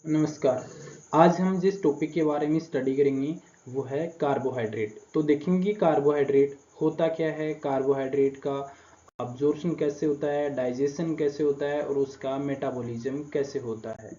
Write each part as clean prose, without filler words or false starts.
नमस्कार। आज हम जिस टॉपिक के बारे में स्टडी करेंगे वो है कार्बोहाइड्रेट। तो देखेंगे कार्बोहाइड्रेट होता क्या है, कार्बोहाइड्रेट का अब्जॉर्प्शन कैसे होता है, डाइजेशन कैसे होता है और उसका मेटाबॉलिज्म कैसे होता है।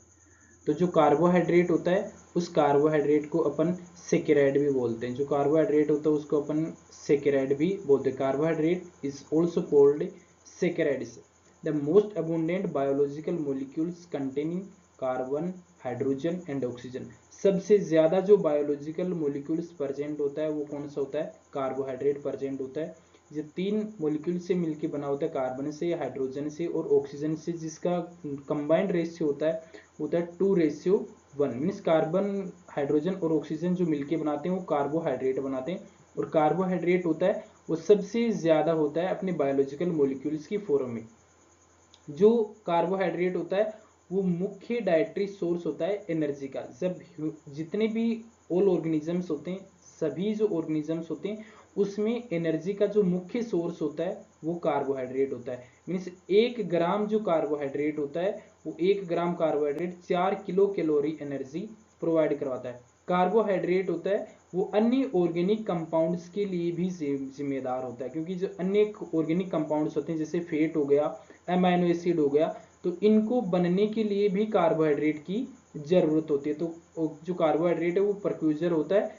तो जो कार्बोहाइड्रेट होता है उस कार्बोहाइड्रेट को अपन सेकेराइड भी बोलते हैं। जो कार्बोहाइड्रेट होता है उसको अपन सेकेराइड भी बोलते हैं। Carbohydrate is also called saccharides, the most abundant biological molecules containing carbon, hydrogen and oxygen. सबसे ज्यादा जो बायोलॉजिकल मॉलिक्यूल्स प्रेजेंट होता है वो कौन सा होता है? कार्बोहाइड्रेट प्रेजेंट होता है। ये तीन मॉलिक्यूल से मिलकर बना होता है, कार्बन से, हाइड्रोजन से और ऑक्सीजन से, जिसका कंबाइंड रेशियो होता है 2:1। मीन्स कार्बन, हाइड्रोजन और ऑक्सीजन जो मिलके बनाते हैं वो कार्बोहाइड्रेट बनाते हैं। और कार्बोहाइड्रेट होता है वो सबसे ज्यादा होता है अपने बायोलॉजिकल मॉलिक्यूल्स की फॉर्म में। जो कार्बोहाइड्रेट होता है वो मुख्य डाइटरी सोर्स होता है एनर्जी का। जब जितने भी ऑल ऑर्गेनिजम्स होते हैं, सभी जो ऑर्गेनिजम्स होते हैं उसमें एनर्जी का जो मुख्य सोर्स होता है वो कार्बोहाइड्रेट होता है। मीन्स 1 ग्राम जो कार्बोहाइड्रेट होता है वो 1 ग्राम carbohydrate 4 kilo calorie energy provide करवाता है। कार्बोहाइड्रेट होता है वो अन्य ऑर्गेनिक कंपाउंड्स के लिए भी जिम्मेदार होता है, क्योंकि जो अन्य ऑर्गेनिक कंपाउंड्स होते हैं जैसे फेट हो गया, अमाइनो एसिड हो गया, तो इनको बनने के लिए भी कार्बोहाइड्रेट की जरूरत होती है। तो जो कार्बोहाइड्रेट है वो प्रिक्यूजर होता है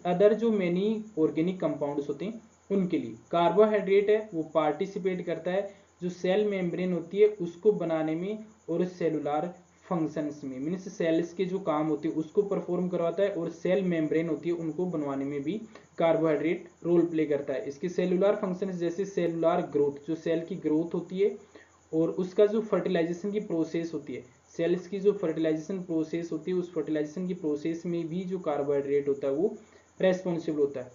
अदर जो मेनी ऑर्गेनिक कंपाउंड्स होते हैं उनके लिए। कार्बोहाइड्रेट है वो पार्टिसिपेट करता है जो सेल मेम्ब्रेन होती है उसको बनाने में और सेलुलर फंक्शंस में। मीन्स सेल्स के जो काम होते हैं उसको परफॉर्म करवाता है, और सेल मेम्ब्रेन होती है उनको बनवाने में भी कार्बोहाइड्रेट रोल प्ले करता है। इसके सेलुलर फंक्शंस जैसे सेलुलर ग्रोथ, जो सेल की ग्रोथ होती है, और उसका जो फर्टिलाइजेशन की प्रोसेस होती है, सेल्स की जो फर्टिलाइजेशन प्रोसेस होती है उस फर्टिलाइजेशन की प्रोसेस में भी जो कार्बोहाइड्रेट होता है वो रेस्पॉन्सिबल होता है।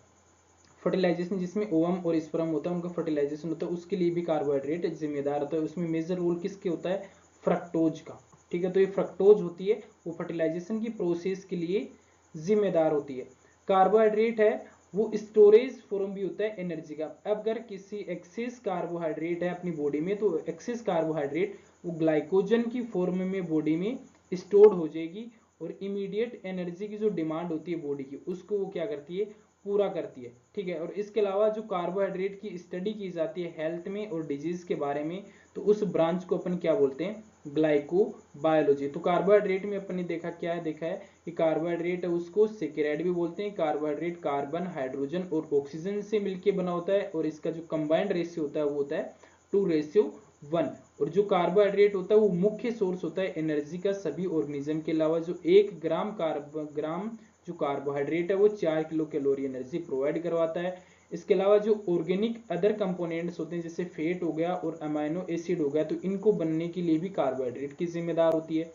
फर्टिलाइजेशन जिसमें ओवम और स्पर्म होता है उनका फर्टिलाइजेशन होता है, उसके लिए भी कार्बोहाइड्रेट जिम्मेदार होता है। उसमें मेजर रोल किसके होता है? फ्रक्टोज का। ठीक है, तो ये फ्रक्टोज होती है वो फर्टिलाइजेशन की प्रोसेस के लिए जिम्मेदार होती है। कार्बोहाइड्रेट है वो स्टोरेज फॉर्म भी होता है एनर्जी का। अगर किसी एक्सेस कार्बोहाइड्रेट है अपनी बॉडी में तो एक्सेस कार्बोहाइड्रेट वो ग्लाइकोजन की फॉर्म में बॉडी में स्टोर्ड हो जाएगी, और इमीडिएट एनर्जी की जो डिमांड होती है बॉडी की उसको वो क्या करती है? पूरा करती है। ठीक है, और इसके अलावा जो कार्बोहाइड्रेट की स्टडी की जाती है हेल्थ में और डिजीज के बारे में, तो उस ब्रांच को अपन क्या बोलते हैं? ग्लाइकोबायोलॉजी। तो कार्बोहाइड्रेट में अपन ने देखा है कि कार्बोहाइड्रेट है उसको सेकेराइड भी बोलते हैं। कार्बोहाइड्रेट कार्बन, हाइड्रोजन और ऑक्सीजन से मिलकर बना होता है, और इसका जो कंबाइंड रेशियो होता है वो होता है 2:1। और जो कार्बोहाइड्रेट होता है वो मुख्य सोर्स होता है एनर्जी का सभी ऑर्गेनिज्म के अलावा। जो 1 ग्राम जो कार्बोहाइड्रेट है वो 4 किलो कैलोरी एनर्जी प्रोवाइड करवाता है। इसके अलावा जो ऑर्गेनिक अदर कंपोनेंट्स होते हैं जैसे फेट हो गया और अमाइनो एसिड हो गया, तो इनको बनने के लिए भी कार्बोहाइड्रेट की जिम्मेदार होती है।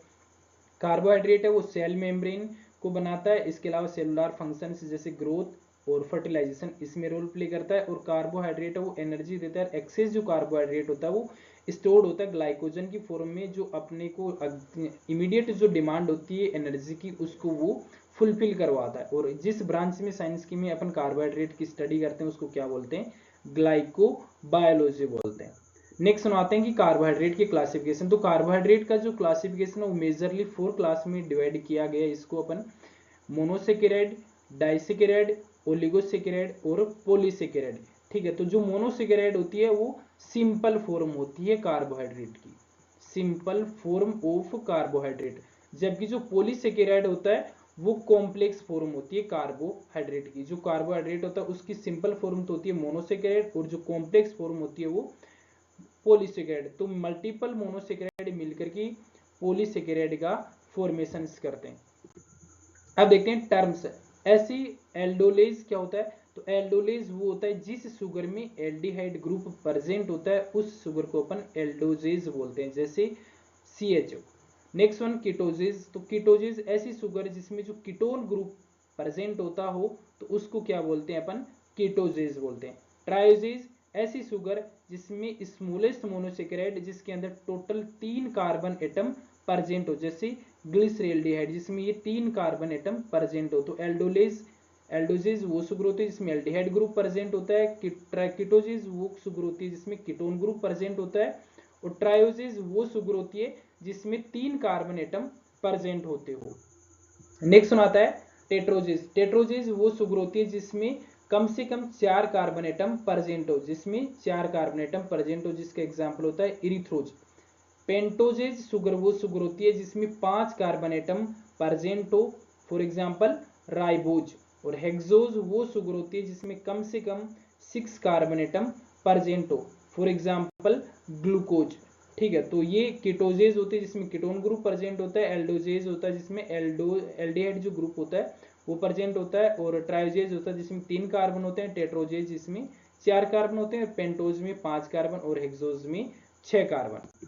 कार्बोहाइड्रेट है वो सेल मेम्ब्रेन को बनाता है। इसके अलावा सेलुलर फंक्शंस जैसे ग्रोथ और फर्टिलाइजेशन इसमें रोल प्ले करता है। और कार्बोहाइड्रेट है वो एनर्जी देता है। एक्सेस जो कार्बोहाइड्रेट होता है वो स्टोर्ड होता है ग्लाइकोजन की फॉर्म में, जो अपने को इमीडिएट जो डिमांड होती है एनर्जी की उसको वो फुलफिल करवाता है। और जिस ब्रांच में साइंस की में अपन कार्बोहाइड्रेट की स्टडी करते हैं उसको क्या बोलते हैं? ग्लाइकोबायोलॉजी बोलते हैं। नेक्स्ट सुनाते हैं कि कार्बोहाइड्रेट की क्लासिफिकेशन। तो कार्बोहाइड्रेट का जो क्लासिफिकेशन है वो मेजरली 4 क्लास में डिवाइड किया गया है। इसको अपन मोनोसेकेराइड, डाइसेकेराइड, ओलिगोसेकेराइड और पॉलीसेकेराइड। ठीक है, तो जो मोनोसेकेराइड होती है वो सिंपल फॉर्म होती है कार्बोहाइड्रेट की, सिंपल फॉर्म ऑफ कार्बोहाइड्रेट। जबकि जो पॉलीसेकेराइड होता है वो कॉम्प्लेक्स फॉर्म होती है कार्बोहाइड्रेट की। जो कार्बोहाइड्रेट होता है उसकी सिंपल फॉर्म तो होती है मोनोसेकेराइड, और जो कॉम्प्लेक्स फॉर्म होती है वो पॉलीसेकेराइड। तो मल्टीपल मोनोसेकेराइड मिलकर के पॉलीसेकेराइड का फॉर्मेशन करते हैं। अब देखते हैं टर्म्स। ऐसी एल्डोलेज क्या होता है? तो एल्डोलेज वो होता है जिस शुगर में एल्डिहाइड ग्रुप प्रेजेंट होता है उस शुगर को अपन एल्डोजेज बोलते हैं, जैसे CHO। Next one कीटोजेज। तो कीटोजेज ऐसी शुगर जिसमें जो कीटोन ग्रुप प्रेजेंट होता हो तो उसको क्या बोलते हैं अपन? कीटोजेज बोलते हैं। ट्रायोजेज ऐसी शुगर जिसमें स्मॉलेस्ट मोनोसेकेराइड जिसके अंदर टोटल 3 कार्बन एटम प्रेजेंट हो, जैसे ग्लिसरेल्डिहाइड जिसमें ये 3 कार्बन एटम प्रेजेंट हो। तो एल्डोजेज वो शुगर होती है जिसमें एल्डिहाइड ग्रुप प्रेजेंट होता है। कीटोजेज वो शुगर होती है जिसमें कीटोन ग्रुप प्रेजेंट होता है। और ट्रायोजेज वो शुगर होती है जिसमें 3 कार्बन एटम प्रेजेंट होते हो। नेक्स्ट सुनाता है टेट्रोजेज। टेट्रोजेज वो शुगर होती है जिसमें कम से कम 4 कार्बन एटम प्रेजेंट हो, जिसमें 4 कार्बन एटम प्रेजेंट हो, जिसका एग्जांपल होता है इरिथ्रोज। पेंटोजेज शुगर वो शुगर होती है जिसमें 5 कार्बन एटम प्रेजेंट हो, फॉर एग्जांपल राइबोज। और हेक्सोज वो शुगर होती है जिसमें कम से कम 6 कार्बन एटम प्रेजेंट हो, फॉर एग्जांपल ग्लूकोज। ठीक है, तो ये कीटोजेज होते हैं जिसमें कीटोन ग्रुप प्रेजेंट होता है, एल्डोजेज होता है जिसमें एल्डिहाइड जो ग्रुप होता है वो प्रेजेंट होता है, और ट्रायोजेज होता है जिसमें 3 कार्बन होते हैं, टेट्रोजेज जिसमें 4 कार्बन होते हैं, पेंटोज में 5 कार्बन और हेक्सोज में 6 कार्बन।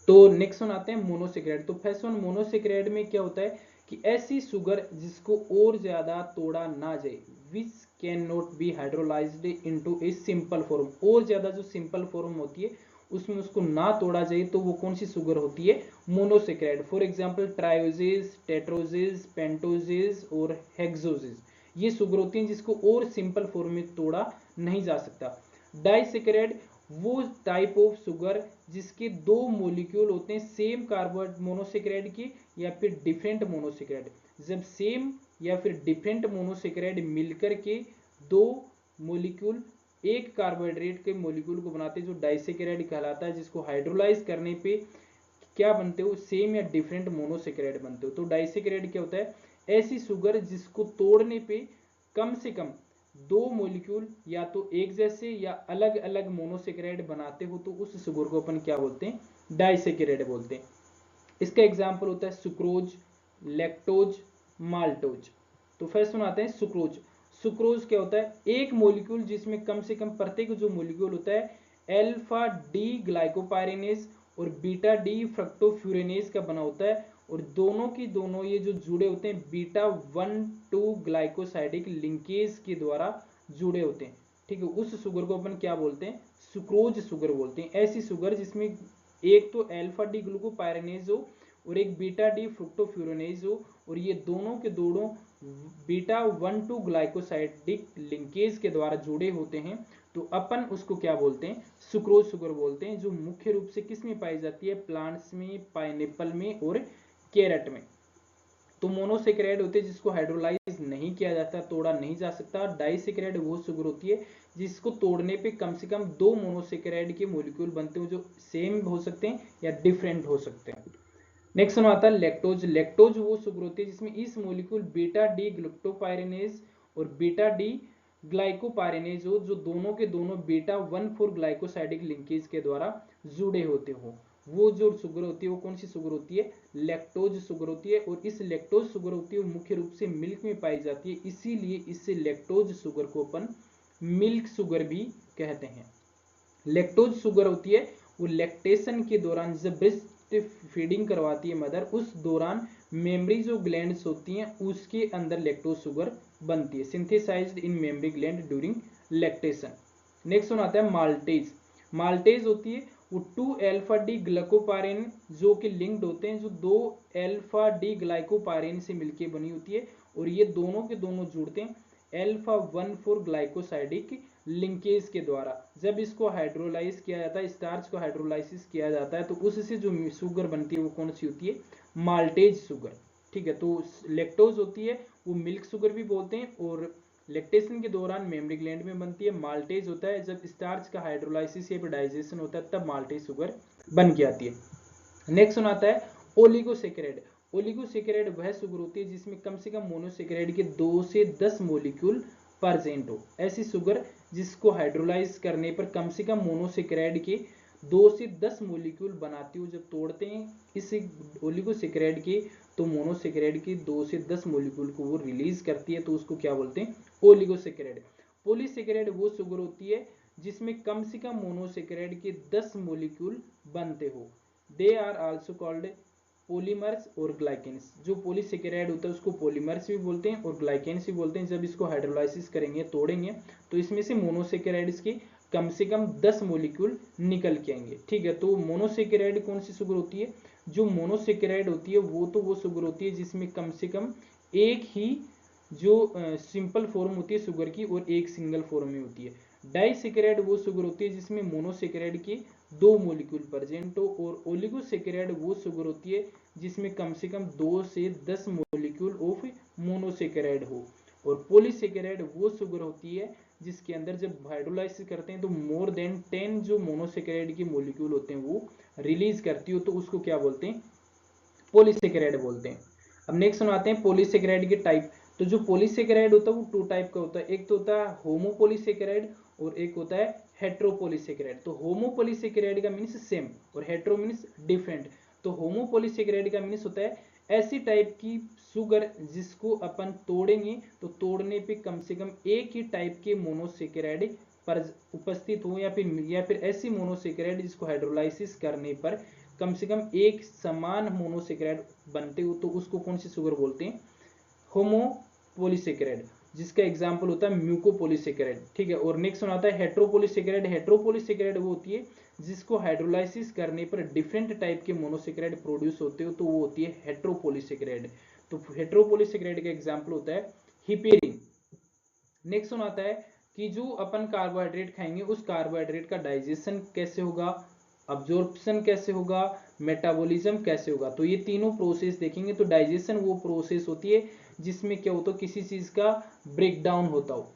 तो नेक्स्ट वन आते हैं मोनोसेक्राइड। तो फर्स्ट वन मोनोसेक्राइड में क्या होता है कि ऐसी शुगर जिसको और ज्यादा तोड़ा ना जाए, which can not be hydrolysed into a simple form. और ज्यादा जो सिंपल फॉर्म होती है उसमें उसको ना तोड़ा जाए तो वो कौन सी शुगर होती है, मोनोसेक्राइड। फॉर एग्जांपल ट्रायोजेज, टेट्रोजेज, पेंटोजेज और हेक्सोजेज, ये शुगर होती हैं जिसको और सिंपल फॉर्म में तोड़ा नहीं जा सकता। डाइसेक्राइड वो टाइप ऑफ शुगर जिसके 2 मॉलिक्यूल होते हैं सेम कार्बोहाइड्रेट मोनोसेक्राइड के या फिर डिफरेंट मोनोसेक्राइड। जब सेम या फिर डिफरेंट मोनोसेक्राइड मिलकर के 2 मॉलिक्यूल एक कार्बोहाइड्रेट के मॉलिक्यूल को बनाते हैं जो डाइसेक्राइड कहलाता है, जिसको हाइड्रोलाइज करने पे क्या बनते हो, सेम या डिफरेंट मोनोसेक्राइड बनते हो। तो डाइसेक्राइड क्या होता है, ऐसी शुगर जिसको तोड़ने पे कम से कम 2 मॉलिक्यूल या तो एक जैसे या अलग अलग मोनोसेक्राइड बनाते हो तो उस शुगर को अपन क्या बोलते हैं, डाइसेक्राइड बोलते हैं। इसका एग्जांपल होता है सुक्रोज, लैक्टोज, माल्टोज। तो फर्स्ट सुनाते हैं सुक्रोज। सुक्रोज क्या होता है, एक मॉलिक्यूल जिसमें कम से कम प्रत्येक जो मॉलिक्यूल होता है अल्फा डी ग्लाइकोपाइरेनेज और बीटा डी फ्रक्टोफ्यूरेनेज का बना होता है, और दोनों की दोनों ये जो जुड़े होते हैं बीटा 1,2 ग्लाइकोसाइडिक लिंकेज के द्वारा जुड़े होते हैं। ठीक है, उस शुगर को अपन क्या बोलते हैं, सुक्रोज शुगर बोलते हैं। ऐसी शुगर जिसमें एक तो अल्फा डी ग्लूकोपाइरेनेज हो और एक बीटा डी फ्रुक्टोफ्यूरेनेज हो, और ये दोनों के दोनों बीटा 1,2 ग्लाइकोसाइडिक लिंकेज के द्वारा जुड़े होते हैं, तो अपन उसको क्या बोलते हैं, सुक्रोज शुगर बोलते हैं, जो मुख्य रूप से किस में पाई जाती है, प्लांट्स में, पाइनएप्पल में और कैरेट में। तो मोनोसेक्राइड होते हैं जिसको हाइड्रोलाइज नहीं किया जाता, तोड़ा नहीं जा सकता। डाइसेक्राइड वो शुगर होती है जिसको तोड़ने पे कम से कम 2 मोनोसेक्राइड के मॉलिक्यूल बनते हो जो सेम हो सकते हैं या डिफरेंट हो सकते हैं। नेक्स्ट वन आता है लैक्टोज। लैक्टोज वो शुगर होती है जिसमें इस मॉलिक्यूल बीटा डी ग्लूकोपाइरेनेज और बीटा डी ग्लाइकोपाइरेनेज हो, जो दोनों के दोनों बीटा 1,4 ग्लाइकोसाइडिक लिंकेज के द्वारा जुड़े होते हो। वो जो शुगर होती है वो कौन सी शुगर होती है, लैक्टोज शुगर होती है। और इस लैक्टोज शुगर होती है वो मुख्य रूप से मिल्क में पाई जाती है, इसीलिए इससे लैक्टोज शुगर को अपन मिल्क शुगर भी कहते हैं। लैक्टोज शुगर होती है वो लैक्टेशन के दौरान जब ब्रेस्ट फीडिंग करवाती है मदर, उस दौरान मेमरी जो ग्लैंड्स होती हैं उसके अंदर लैक्टोज शुगर बनती है, synthesized in mammary gland during lactation. Next one आता है माल्टेज। माल्टेज होती है वो 2 अल्फा डी ग्लाइकोपाइरेन जो कि लिंक्ड होते हैं, जो 2 अल्फा डी ग्लाइकोपाइरेन से मिलकर बनी होती है, और ये दोनों के दोनों जुड़ते हैं अल्फा 1,4 ग्लाइकोसाइडिक लिंकेज के द्वारा। जब इसको हाइड्रोलाइज किया जाता है, स्टार्च को हाइड्रोलाइसिस किया जाता है, तो उससे जो शुगर बनती है वो कौन सी होती है, माल्टेज शुगर। ठीक है, तो लैक्टोज होती है वो मिल्क शुगर भी बोलते हैं, और लैक्टेशन के दौरान मेमरी ग्लैंड में बनती है। माल्टेज होता है जब स्टार्च का हाइड्रोलाइसिस या डाइजेशन होता है तब माल्टेज शुगर बन के आती है। नेक्स्ट वन आता है ओलिगोसेक्राइड। ओलिगोसेक्राइड वह शुगर होती है जिसमें कम से कम मोनोसेक्राइड के 2 से 10 मॉलिक्यूल प्रेजेंट हो। ऐसी शुगर जिसको हाइड्रोलाइज करने पर कम से कम मोनोसेक्राइड के 2 से 10 मॉलिक्यूल बनाती हो, जब तोड़ते हैं इस ओलिगोसेक्राइड के तो मोनोसेक्राइड के 2 से 10 मॉलिक्यूल को वो रिलीज करती है, तो उसको क्या बोलते हैं, ओलिगोसेक्राइड। पॉलीसेक्राइड वो शुगर होती है जिसमें कम से कम मोनोसेक्राइड के 10 मॉलिक्यूल बनते हो। They are also called polymers और ग्लाइकेन्स। जो पॉलीसेकेराइड होता है उसको पॉलीमर्स भी बोलते हैं और ग्लाइकेन्स भी बोलते हैं। जब इसको हाइड्रोलाइसिस करेंगे, तोड़ेंगे, तो इसमें से मोनोसेकेराइड्स के कम से कम 10 मॉलिक्यूल निकल के आएंगे। ठीक है, तो मोनोसेकेराइड कौन सी शुगर होती है, जो मोनोसेकेराइड होती है वो शुगर होती है जिसमें कम से कम एक ही जो सिंपल फॉर्म होती है शुगर की और एक सिंगल फॉर्म में होती है। डाइसेकेराइड वो शुगर होती है जिसमें मोनोसेकेराइड के 2 मॉलिक्यूल प्रेजेंट हो, और ओलिगोसेकेराइड वो शुगर होती है जिसमें कम से कम 2 से 10 मॉलिक्यूल ऑफ मोनोसेकेराइड हो, और पॉलीसेकेराइड वो शुगर होती है जिसके अंदर जब हाइड्रोलाइसिस करते हैं तो मोर देन 10 जो मोनोसेकेराइड के मॉलिक्यूल होते हैं वो रिलीज करती हो, तो उसको क्या बोलते हैं, पॉलीसेकेराइड बोलते हैं। अब नेक्स्ट सुनाते हैं पॉलीसेकेराइड के टाइप। तो जो पॉलीसेकेराइड होता है वो 2 टाइप का होता है, एक तो होता है होमोपॉलीसेकेराइड और एक होता है हेट्रोपॉलीसेकेराइड। तो होमोपॉलीसेकेराइड का मीन्स सेम और हेट्रो मीन्स डिफरेंट। तो होमोपॉलीसेकेराइड का मीन्स होता है ऐसी टाइप की शुगर जिसको अपन तोड़ेंगे तो तोड़ने पे कम से कम एक ही टाइप के मोनोसेकेराइड पर उपस्थित हो, या फिर ऐसी मोनोसेकेराइड जिसको हाइड्रोलाइसिस करने पर कम से कम एक समान मोनोसेकेराइड बनते हो, तो उसको कौन सी शुगर बोलते हैं, होमोपॉलीसेकेराइड, जिसका एग्जांपल होता है म्यूकोपॉलीसेकेराइड। ठीक है, और नेक्स्ट आता है हेट्रोपॉलीसेकेराइड। हेट्रोपॉलीसेकेराइड वो होती है जिसको हाइड्रोलाइसिस करने पर डिफरेंट टाइप के मोनोसेकेराइड प्रोड्यूस होते हो, तो वो होती है हेट्रोपॉलीसेकेराइड। तो हेट्रोपॉलीसेकेराइड का एग्जांपल होता है हिपेरिन। नेक्स्ट आता है कि जो अपन कार्बोहाइड्रेट खाएंगे उस कार्बोहाइड्रेट का डाइजेशन कैसे होगा, अब्जॉर्प्शन कैसे होगा, मेटाबॉलिज्म कैसे होगा। तो ये तीनों प्रोसेस देखेंगे। तो डाइजेशन वो प्रोसेस होती है जिसमें क्या होता है, किसी चीज का ब्रेकडाउन होता हो,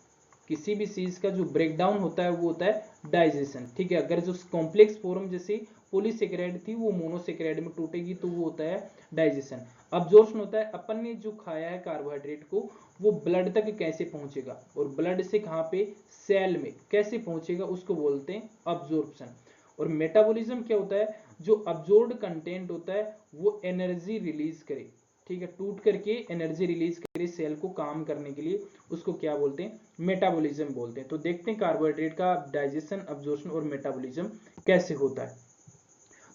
किसी भी चीज का जो ब्रेकडाउन होता है वो होता है डाइजेशन। ठीक है, अगर जो कॉम्प्लेक्स फॉर्म जैसे पॉलीसेकेराइड थी वो मोनोसेकेराइड में टूटेगी तो वो होता है डाइजेशन। अब्जॉर्प्शन होता है अपन ने जो खाया है कार्बोहाइड्रेट को वो ब्लड तक कैसे पहुंचेगा, और ब्लड से कहां पे, सेल में कैसे पहुंचेगा, उसको बोलते हैं अब्जॉर्प्शन। और मेटाबॉलिज्म क्या होता है, जो अब्जॉर्ब्ड कंटेंट होता है वो एनर्जी रिलीज करे। ठीक है, टूट करके एनर्जी रिलीज करे सेल को काम करने के लिए, उसको क्या बोलते हैं, मेटाबॉलिज्म बोलते हैं। तो देखते हैं कार्बोहाइड्रेट का डाइजेशन, अब्जॉर्प्शन और मेटाबॉलिज्म कैसे होता है।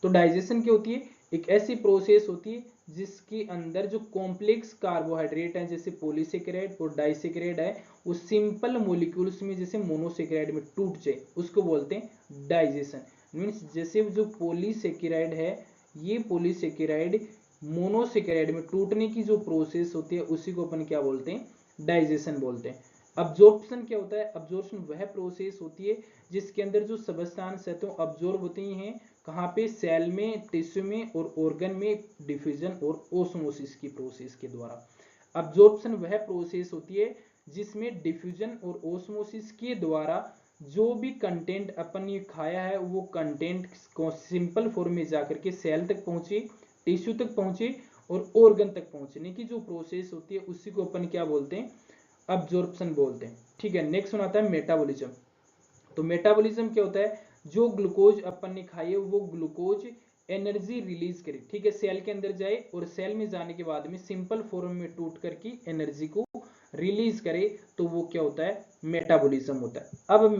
तो डाइजेशन क्या होती है, एक ऐसी प्रोसेस होती है जिसके अंदर जो कॉम्प्लेक्स कार्बोहाइड्रेट है जैसे पॉलीसेकेराइड और डाइसेकेराइड है वो सिंपल मॉलिक्यूल्स में जैसे मोनोसेकेराइड में टूट जाए, उसको बोलते हैं डाइजेशन। मीन्स जैसे जो पॉलीसेकेराइड है ये पॉलीसेकेराइड मोनोसेकेराइड में टूटने की जो प्रोसेस होती है उसी को अपन क्या बोलते हैं, डाइजेशन बोलते हैं। अब्जॉर्प्शन क्या होता है, अब्जॉर्प्शन वह प्रोसेस होती है जिसके अंदर जो सब्सटेंस है तो अब्जॉर्ब होती हैं कहाँ पे, सेल में, टिश्यू में और ऑर्गन में डिफ्यूजन और ओस्मोसिस की प्रोसेस के द्वारा। अब्जॉर्प्शन वह प्रोसेस होती है जिसमें डिफ्यूजन और ओस्मोसिस के द्वारा जो भी कंटेंट अपन ने खाया है वो कंटेंट को सिंपल फॉर्म में जाकर के सेल तक पहुंचे, टिश्यू तक पहुंचे और ऑर्गन तक पहुंचने की जो प्रोसेस होती है उसी को अपन क्या बोलते हैं, अब्जॉर्प्शन बोलते हैं। ठीक है, नेक्स्ट आता है मेटाबॉलिज्म। तो मेटाबॉलिज्म क्या होता है, जो ग्लूकोज अपन ने खाई है वो ग्लूकोज एनर्जी रिलीज करे। ठीक है, सेल के अंदर जाए और सेल में जाने के बाद में सिंपल फॉर्म में टूट करके एनर्जी को रिलीज करे, तो वो क्या होता है, मेटाबॉलिज्म होता है। अब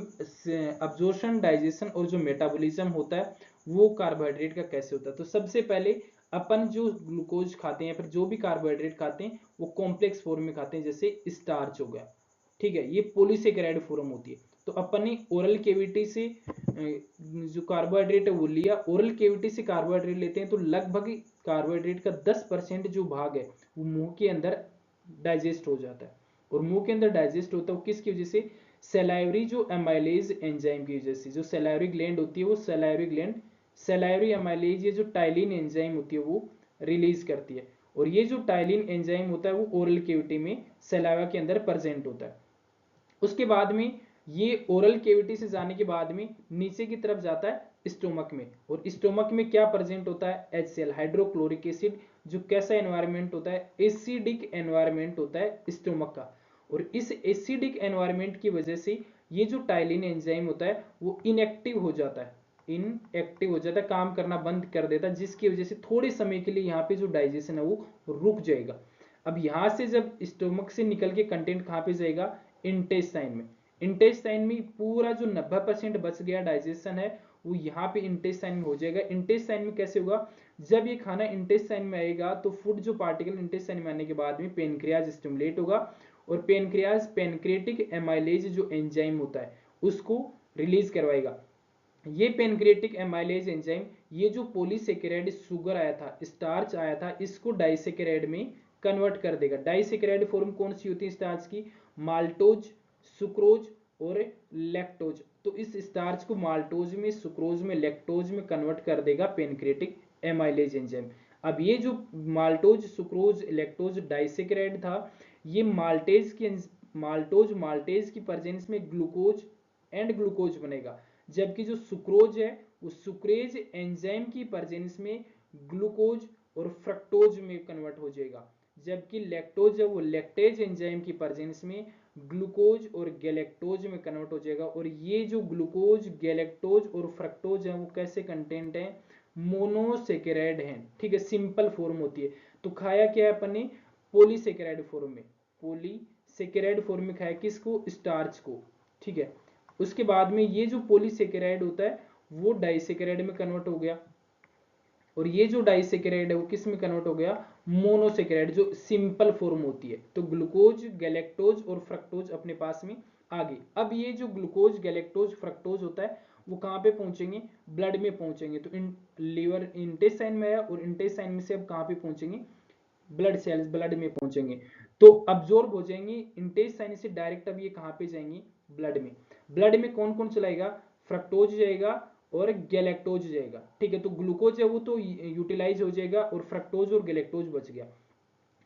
अब्जॉर्प्शन, डाइजेशन और जो मेटाबॉलिज्म होता है वो कार्बोहाइड्रेट का कैसे होता है। तो सबसे पहले अपन जो ग्लूकोज खाते हैं फिर जो भी कार्बोहाइड्रेट खाते हैं वो कॉम्प्लेक्स फॉर्म में खाते हैं, जैसे स्टार्च हो गया। ठीक है, ये पॉलीसेकेराइड फॉर्म होती है। तो अपन ने ओरल कैविटी से जो कार्बोहाइड्रेट है वो लिया, ओरल कैविटी से कार्बोहाइड्रेट लेते हैं तो लगभग कार्बोहाइड्रेट का 10% जो भाग है वो मुंह के अंदर डाइजेस्ट हो जाता है। और मुंह के अंदर डाइजेस्ट होता है वो किसकी वजह से, सलाइवरी जो एमाइलेज एंजाइम की वजह से। जो सलाइवरी ग्लैंड होती है वो सलाइवरी ग्लैंड सलाइवरी एमाइलेज ये जो टाइलिन एंजाइम होती है वो रिलीज करती है, और ये जो टाइलिन एंजाइम होता है वो ओरल कैविटी में सलाइवा के अंदर प्रेजेंट होता है। उसके बाद में ये ओरल कैविटी से जाने के बाद में नीचे की तरफ जाता है स्टोमक में, और स्टोमक में क्या प्रेजेंट होता है, HCl हाइड्रोक्लोरिक एसिड। जो कैसा एनवायरनमेंट होता है, एसिडिक एनवायरनमेंट होता है स्टोमक का, और इस एसिडिक एनवायरनमेंट की वजह से ये जो टाइलिन एंजाइम होता है वो इनएक्टिव हो जाता है, इनएक्टिव हो जाता है, काम करना बंद कर देता है, जिसकी वजह से थोड़े समय के लिए यहाँ पे जो डाइजेशन है वो रुक जाएगा। अब यहाँ से जब स्टोमक से निकल के कंटेंट कहाँ पे जाएगा, इंटेस्टाइन में। इंटेस्टाइन में पूरा जो 90% बच गया डाइजेशन है वो यहाँ पे इंटेस्टाइन में हो जाएगा। इंटेस्टाइन में कैसे होगा, जब ये खाना इंटेस्टाइन में आएगा तो फूड जो पार्टिकल इंटेस्टाइन में आने के बाद में पेनक्रियाज स्टिमुलेट होगा, और पेनक्रियाज पेनक्रिएटिक एमाइलेज जो एंजाइम होता है उसको रिलीज करवाएगा। ये पेनक्रिएटिक एमाइलेज एंजाइम ये जो पॉलीसेकेराइड शुगर आया था, स्टार्च आया था, इसको डाइसेकेराइड में कन्वर्ट कर देगा। डाइसेकेराइड फॉर्म कौन सी होती है स्टार्च की, माल्टोज, सुक्रोज और लैक्टोज। तो इस स्टार्च को माल्टोज में, सुक्रोज में, लैक्टोज में कन्वर्ट कर देगा पेनक्रियाटिक एमाइलेज एंजाइम। अब ये जो माल्टोज, सुक्रोज, लैक्टोज डाइसेकेराइड था, ये माल्टेज की प्रेजेंस में ग्लूकोज एंड ग्लूकोज बनेगा, जबकि जो सुक्रोज है वो सुक्रेज एंजाइम की प्रेजेंस में ग्लूकोज और फ्रक्टोज में कन्वर्ट हो जाएगा, जबकि लैक्टोज है वो लैक्टेज एंजाइम की प्रेजेंस में ग्लूकोज और गैलेक्टोज में कन्वर्ट हो जाएगा। और ये जो ग्लूकोज, गैलेक्टोज और फ्रक्टोज है वो कैसे कंटेंट है, मोनोसेकेराइड है, ठीक है, सिंपल फॉर्म होती है। तो खाया क्या है अपन ने, पॉलीसेकेराइड फॉर्म में, पॉलीसेकेराइड फॉर्म में खाया किसको, स्टार्च को, ठीक है। उसके बाद में ये जो पॉलीसेकेराइड होता है वो डाइसेकेराइड में कन्वर्ट हो गया, और ये जो डाइसेकेराइड है वो किस में कन्वर्ट हो गया, मोनोसेकेराइड, जो सिंपल फॉर्म होती है। तो ग्लूकोज, गैलेक्टोज और फ्रक्टोज अपने पास में आ गई। अब ये जो ग्लूकोज, गैलेक्टोज, फ्रक्टोज होता है वो कहाँ पे पहुंचेंगे, ब्लड में पहुंचेंगे। तो लीवर इंटेस्टाइन में है, और इंटेस्टाइन में से अब कहाँ पे पहुंचेंगे, ब्लड सेल्स, ब्लड में पहुंचेंगे। तो अब्जॉर्ब हो जाएंगे इंटेस्टाइन से डायरेक्ट। अब ये कहाँ पे जाएंगे, ब्लड में। ब्लड में कौन कौन चलाएगा, फ्रक्टोज जाएगा और गैलेक्टोज जाएगा, ठीक है। तो ग्लूकोज है वो तो यूटिलाइज हो जाएगा, और फ्रक्टोज और गैलेक्टोज बच गया।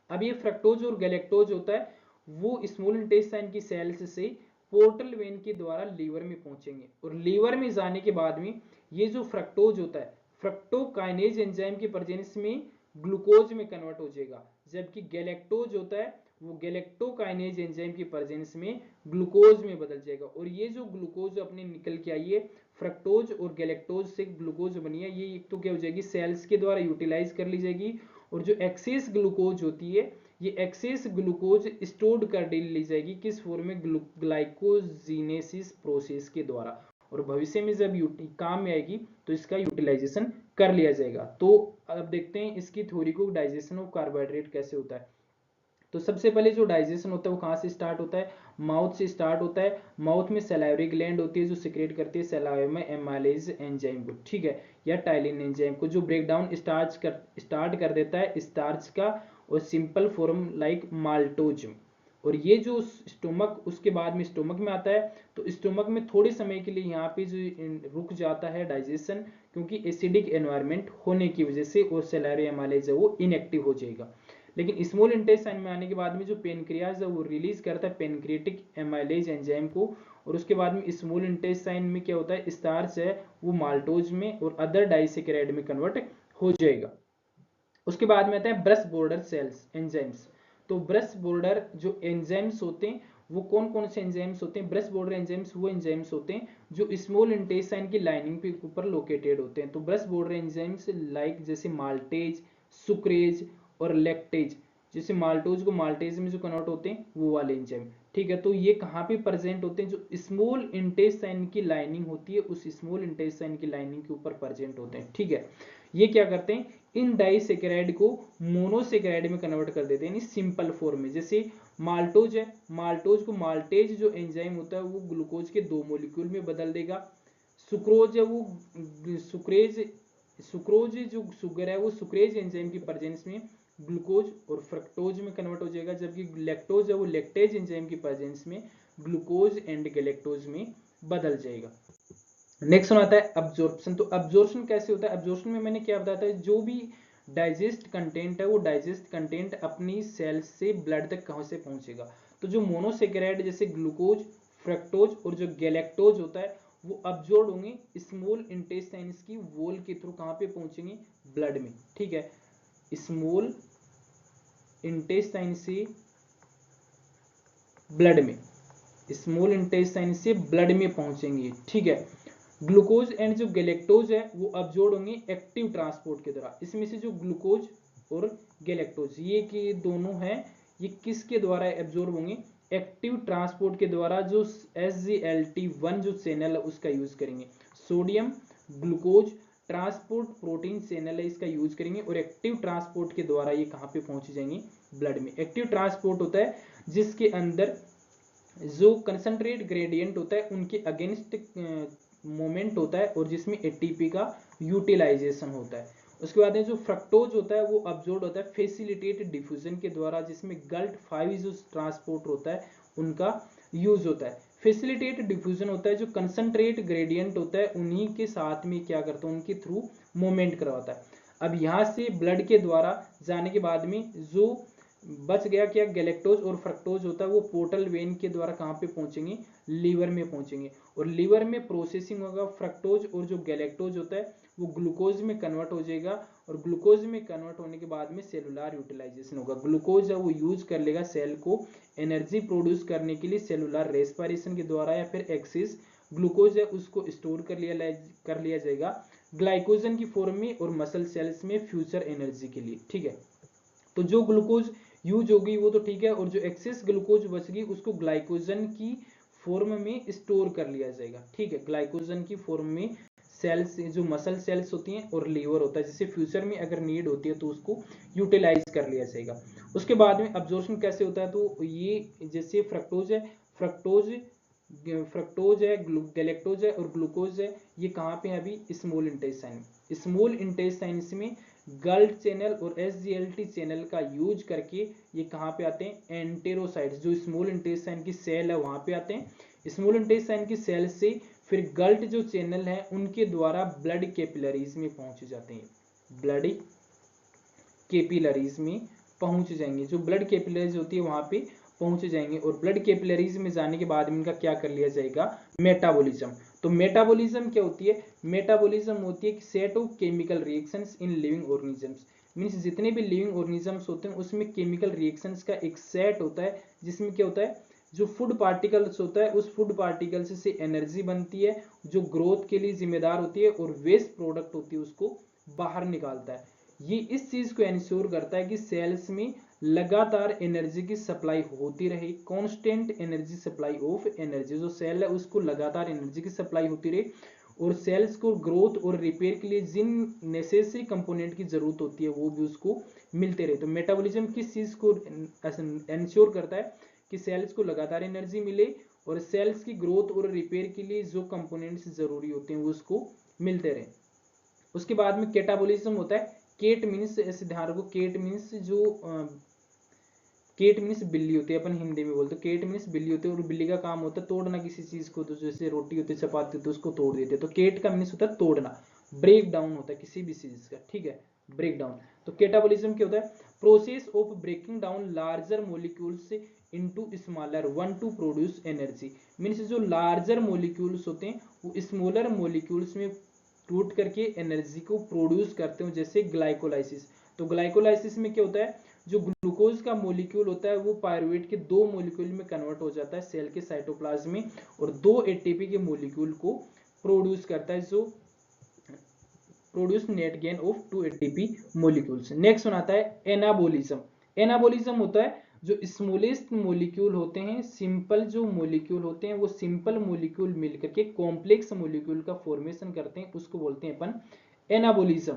अब ये फ्रक्टोज और गैलेक्टोज होता है वो स्मॉल इंटेस्टाइन की सेल्स से पोर्टल वेन के द्वारा लीवर में पहुंचेंगे, और लीवर में जाने के बाद में ये जो फ्रक्टोज होता है फ्रक्टोकाइनेज एंजाइम की प्रेजेंस में ग्लूकोज में कन्वर्ट हो जाएगा, जबकि गैलेक्टोज होता है वो गैलेक्टोकाइनेज एंजाइम की प्रेजेंस में ग्लूकोज में बदल जाएगा। और ये जो ग्लूकोज अपने निकल के आई है, फ्रक्टोज और गैलेक्टोज से ग्लूकोज बनी है, ये एक तो क्या हो जाएगी, सेल्स के द्वारा यूटिलाइज कर ली जाएगी, और जो एक्सेस ग्लूकोज होती है ये एक्सेस ग्लूकोज स्टोर्ड कर ली जाएगी किस फॉर्म में, ग्लाइकोजिनेसिस प्रोसेस के द्वारा, और भविष्य में जब काम में आएगी तो इसका यूटिलाइजेशन कर लिया जाएगा। तो अब देखते हैं इसकी थ्योरी को, डाइजेशन ऑफ कार्बोहाइड्रेट कैसे होता है। तो सबसे पहले जो डाइजेशन होता है वो कहाँ से स्टार्ट होता है, माउथ से स्टार्ट होता है। माउथ में सलाइवरी ग्लैंड होती है जो सिक्रेट करती है सलाइवा में एमाइलेज एंजाइम को, ठीक है, या टाइलिन एंजाइम को, जो ब्रेक डाउन स्टार्ट कर देता है स्टार्च का, और सिंपल फॉर्म लाइक माल्टोज। और ये जो स्टोमक, उसके बाद में स्टोमक में आता है, तो स्टोमक में थोड़े समय के लिए यहाँ पे जो रुक जाता है डाइजेशन, क्योंकि एसिडिक एनवायरनमेंट होने की वजह से, और सलाइवरी एमाइलेज है वो इनएक्टिव हो जाएगा। लेकिन स्मॉल इंटेस्टाइन में आने के बाद में जो पेनक्रियाज है वो रिलीज करता है पेनक्रिएटिक एमाइलेज एंजाइम को, और उसके बाद में स्मॉल इंटेस्टाइन में क्या होता है, स्टार्च है वो माल्टोज में और अदर डाइसेकेराइड में कन्वर्ट हो जाएगा। उसके बाद में आता है ब्रश बॉर्डर सेल्स एंजाइम्स। तो ब्रश बॉर्डर जो एंजाइम्स होते हैं वो कौन कौन से एंजाइम्स होते हैं, ब्रश बॉर्डर एंजाइम्स वो एंजाइम्स होते हैं जो स्मॉल इंटेस्टाइन की लाइनिंग के ऊपर लोकेटेड होते हैं। तो ब्रश बॉर्डर एंजाइम्स लाइक जैसे माल्टेज, सुक्रेज और लैक्टेज, जैसे माल्टोज को माल्टेज में जो कन्वर्ट होते हैं वो वाले एंजाइम, ठीक है। तो ये कहाँ पे प्रेजेंट होते हैं, जो स्मॉल इंटेस्टाइन की लाइनिंग होती है उस स्मॉल इंटेस्टाइन की लाइनिंग के ऊपर प्रेजेंट होते हैं, ठीक है। ये क्या करते हैं, इन डाइसेकेराइड को मोनोसेकेराइड में कन्वर्ट कर देते हैं, यानी सिंपल फॉर्म में। जैसे माल्टोज है, माल्टोज को माल्टेज जो एंजाइम होता है वो ग्लूकोज के 2 मॉलिक्यूल में बदल देगा। सुक्रोज है वो सुक्रोज जो शुगर है वो सुक्रेज एंजाइम की प्रेजेंस में ग्लूकोज और फ्रक्टोज में कन्वर्ट हो जाएगा, जबकि लैक्टोज है वो लैक्टेज एंजाइम की प्रेजेंस में ग्लूकोज एंड गैलेक्टोज में बदल जाएगा। नेक्स्ट वन आता है अब्जॉर्प्शन। तो अब्जॉर्प्शन कैसे होता है, अब्जॉर्प्शन में मैंने क्या बताया था, जो भी डाइजेस्ट कंटेंट है वो डाइजेस्ट कंटेंट अपनी सेल्स से ब्लड तक कहां से पहुंचेगा। तो जो मोनोसेकेराइड जैसे ग्लूकोज, फ्रक्टोज और जो गैलेक्टोज होता है वो अब्जॉर्ब होंगे स्मॉल इंटेस्टाइन्स की वॉल के थ्रू, कहां पे पहुंचेंगे, ब्लड में, ठीक है। स्मॉल इंटेस्टाइन से ब्लड में, स्मॉल इंटेस्टाइन से ब्लड में पहुंचेंगे, ठीक है। ग्लूकोज एंड जो गैलेक्टोज है वो अब्जॉर्ब होंगे एक्टिव ट्रांसपोर्ट के द्वारा। इसमें से जो ग्लूकोज और गैलेक्टोज ये कि दोनों हैं, ये किसके द्वारा एब्जॉर्ब होंगे, एक्टिव ट्रांसपोर्ट के द्वारा, जो SGLT1 जो चैनल है उसका यूज करेंगे। Sodium glucose transport protein channel है, इसका यूज करेंगे, और एक्टिव ट्रांसपोर्ट के द्वारा ये कहां पे पहुंच जाएंगे, ब्लड में। एक्टिव ट्रांसपोर्ट होता है जिसके अंदर जो कंसंट्रेट ग्रेडियंट होता है उनके अगेंस्ट मोमेंट होता है, और जिसमें एटीपी का यूटिलाइजेशन होता है। उसके बाद में जो फ्रक्टोज होता है वो अब्जॉर्ब होता है फैसिलिटेटेड डिफ्यूजन के द्वारा, जिसमें GALT5 जो ट्रांसपोर्ट होता है उनका यूज होता है। फैसिलिटेट डिफ्यूजन होता है जो कंसंट्रेट ग्रेडियंट होता है उन्हीं के साथ में क्या करता है, उनके थ्रू मूवमेंट करवाता है। अब यहाँ से ब्लड के द्वारा जाने के बाद में जो बच गया क्या, गैलेक्टोज और फ्रक्टोज होता है, वो पोर्टल वेन के द्वारा कहाँ पे पहुंचेंगे, लीवर में पहुंचेंगे, और लीवर में प्रोसेसिंग होगा। फ्रक्टोज और जो गैलेक्टोज होता है वो ग्लूकोज में कन्वर्ट हो जाएगा, और ग्लूकोज में कन्वर्ट होने के बाद में सेलुलर यूटिलाइजेशन होगा। ग्लूकोज है वो यूज कर लेगा सेल को एनर्जी प्रोड्यूस करने के लिए सेलुलर रेस्पिरेशन के द्वारा, या फिर एक्सेस ग्लूकोज है उसको स्टोर कर लिया जाएगा ग्लाइकोजन की फॉर्म में और मसल सेल्स में फ्यूचर एनर्जी के लिए। ठीक है, तो जो ग्लूकोज यूज होगी वो तो ठीक है, और जो एक्सेस ग्लूकोज बचगी उसको ग्लाइकोजन की फॉर्म में स्टोर कर लिया जाएगा। ठीक है, ग्लाइकोजन की फॉर्म में सेल्स, जो मसल सेल्स होती हैं और लीवर होता है, जिससे फ्यूचर में अगर नीड होती है तो उसको यूटिलाइज कर लिया जाएगा। उसके बाद में अब्जॉर्प्शन कैसे होता है, तो ये जैसे फ्रक्टोज है, फ्रक्टोज है, गैलेक्टोज है और ग्लूकोज है, ये कहाँ पे है अभी, स्मॉल इंटेस्टाइन। स्मॉल इंटेस्टाइन में गल्ट चैनल और एसजीएलटी चैनल का यूज करके ये कहाँ पे आते हैं, एंटेरोसाइट्स, जो स्मॉल इंटेस्टाइन की सेल है वहां पे आते हैं। स्मॉल इंटेस्टाइन की सेल से फिर गल्ट जो चैनल है उनके द्वारा ब्लड कैपिलरीज में पहुंच जाते हैं, ब्लड कैपिलरीज में पहुंच जाएंगे, जो ब्लड कैपिलरीज होती है वहां पे पहुंच जाएंगे, और ब्लड कैपिलरीज में जाने के बाद इनका क्या कर लिया जाएगा, मेटाबॉलिज्म। तो मेटाबॉलिज्म क्या होती है, मेटाबॉलिज्म होती है कि set of chemical reactions in living organisms, means जितने भी लिविंग ऑर्गेनिजम्स होते हैं उसमें केमिकल रिएक्शंस का एक सेट होता है, जिसमें क्या होता है, जो फूड पार्टिकल्स होता है उस फूड पार्टिकल्स से एनर्जी बनती है जो ग्रोथ के लिए जिम्मेदार होती है, और वेस्ट प्रोडक्ट होती है उसको बाहर निकालता है। ये इस चीज को इंश्योर करता है कि सेल्स में लगातार एनर्जी की सप्लाई होती रहे, constant energy supply of energy, जो सेल है उसको लगातार एनर्जी की सप्लाई होती रहे, और सेल्स को ग्रोथ और रिपेयर के लिए जिन नेसेसरी कंपोनेंट की जरूरत होती है वो भी उसको मिलते रहे। तो मेटाबॉलिज्म किस चीज को इंश्योर करता है कि सेल्स को लगातार एनर्जी मिले, और सेल्स की ग्रोथ और रिपेयर के लिए जो कंपोनेंट्स जरूरी होते हैं वो उसको मिलते रहे। उसके बाद में कैटाबॉलिज्म होता है। केट मीन्स, ऐसे ध्यान रखो, केट मीन्स जो केट मीन्स बिल्ली होती है, अपन हिंदी में बोलते हैं केट मीन्स बिल्ली होती है, और बिल्ली का काम होता है तोड़ना किसी चीज को, तो जैसे रोटी होती है, चपाती होती है, उसको तोड़ देते हैं, तो केट का मीन्स होता है तोड़ना, ब्रेक डाउन होता है किसी भी चीज का। ठीक है, ब्रेक डाउन। तो कैटाबॉलिज्म क्या होता है, process of breaking down larger molecules into smaller one to produce energy, means जो लार्जर मोलिक्यूल्स होते हैं वो स्मॉलर मोलिक्यूल्स में टूट करके एनर्जी को प्रोड्यूस करते हो, जैसे ग्लाइकोलाइसिस। तो ग्लाइकोलाइसिस में क्या होता है, जो ग्लूकोज का मोलिक्यूल होता है वो पायरुवेट के 2 मोलिक्यूल में कन्वर्ट हो जाता है सेल के साइटोप्लाज्म में, और 2 एटीपी के मोलिक्यूल को प्रोड्यूस करता है, जो produce net gain of 2 ATP molecules. Next आता है एनाबोलिज्म। एनाबोलिज्म होता है जो स्मॉलेस्ट मोलिक्यूल होते हैं, सिंपल जो मोलिक्यूल होते हैं वो सिंपल मोलिक्यूल मिलकर के कॉम्प्लेक्स मोलिक्यूल का फॉर्मेशन करते हैं, उसको बोलते हैं अपन anabolism.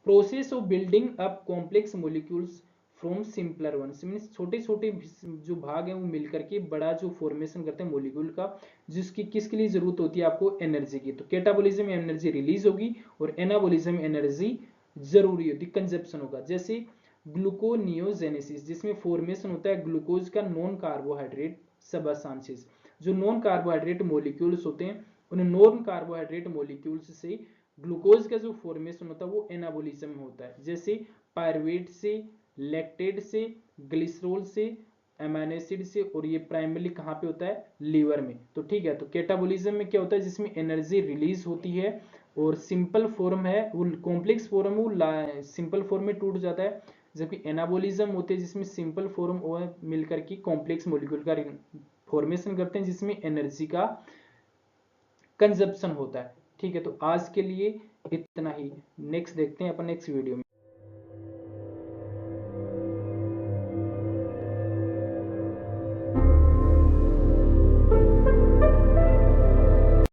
Process of building up complex molecules from simpler ones, means छोटे छोटे जो भाग हैं वो मिलकर के बड़ा जो फॉर्मेशन करते हैं मोलिक्यूल का, जिसकी किसके लिए जरूरत होती है आपको, एनर्जी की। तो कैटाबोलिज्म में एनर्जी रिलीज होगी, और एनाबोलिज्म में एनर्जी जरूरी होती, कंजप्शन होगा। जैसे ग्लूकोनियोजेनेसिस, जिसमें फॉर्मेशन होता है ग्लूकोज का नॉन कार्बोहाइड्रेट सबस्टांसेस, जो नॉन कार्बोहाइड्रेट मोलिक्यूल्स होते हैं उन नॉन कार्बोहाइड्रेट मोलिक्यूल्स से ग्लूकोज का जो फॉर्मेशन होता है वो एनाबोलिज्म होता है। जैसे पायरुवेट से, लैक्टेट से, ग्लिसरॉल से, अमीनो एसिड से, और ये प्राइमरी कहाँ पे होता है, लीवर में। तो ठीक है, तो कैटाबोलिज्म में क्या होता है, जिसमें एनर्जी रिलीज होती है और सिंपल फॉर्म है वो कॉम्प्लेक्स फॉर्म है वो सिंपल फॉर्म में टूट जाता है, जबकि एनाबोलिज्म होते हैं जिसमें सिंपल फॉर्म मिलकर के कॉम्प्लेक्स मॉलिक्यूल का फॉर्मेशन करते हैं, जिसमें एनर्जी का कंजप्शन होता है। ठीक है, तो आज के लिए इतना ही, नेक्स्ट देखते हैं अपन नेक्स्ट वीडियो में।